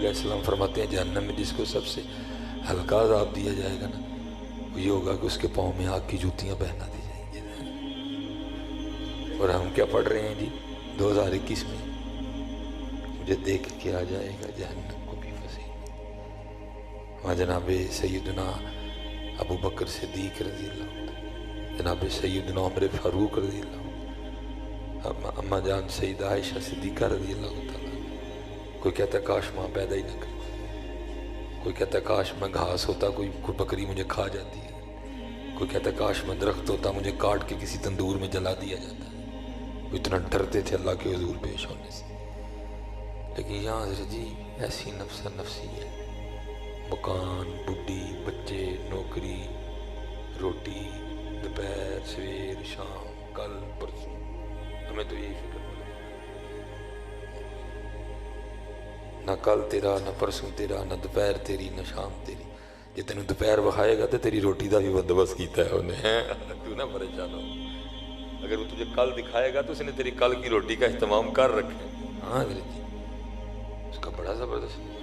علیہ السلام فرماتے ہیں جہنم میں جس کو سب سے ہلکا عذاب دیا جائے گا نا، وہ یہ ہوگا کہ اس کے پاؤں میں آگ کی جوتیاں پہنا دی جائیں گی۔ اور ہم کیا پڑھ رہے ہیں جی 2021 میں، مجھے دیکھ کے آ جائے گا جہنم کو بھی فصیح۔ وہاں جناب سیدنا ابو بکر صدیق رضی اللہ عنہ، جناب سیدنا عمر فاروق رضی اللہ عنہ، اماں جان سیدہ عائشہ صدیقہ رضی اللہ تعالیٰ۔ کوئی کہتا ہے کاش ماں پیدا ہی نہ کرتی، کوئی کہتا ہے کاش میں گھاس ہوتا، کوئی بکری مجھے کھا جاتی ہے، کوئی کہتا ہے کاش میں درخت ہوتا، مجھے کاٹ کے کسی تندور میں جلا دیا جاتا ہے۔ وہ اتنا ڈرتے تھے اللہ کے حضور پیش ہونے سے۔ لیکن یہاں حضرت جی ایسی نفس نفسی ہے، مکان، بڈھی، بچے، نوکری، روٹی، دوپہر، سویر، شام، کل، پرسوں، ہمیں تو یہی فکر ہو رہی ہے۔ نہ کل تیرا، نہ پرسوں تیرا، نہ دوپہر تیری، نہ شام تیری۔ جی تینوں دوپہر بخائے گا تو تیری روٹی کا بھی بندوبست کیتا ہے انہیں، تو نہ پریشان ہو۔ اگر وہ تجھے کل دکھائے گا تو اس نے تیری کل کی روٹی کا اہتمام کر رکھے۔ ہاں حضرت جی اس کا بڑا زبردست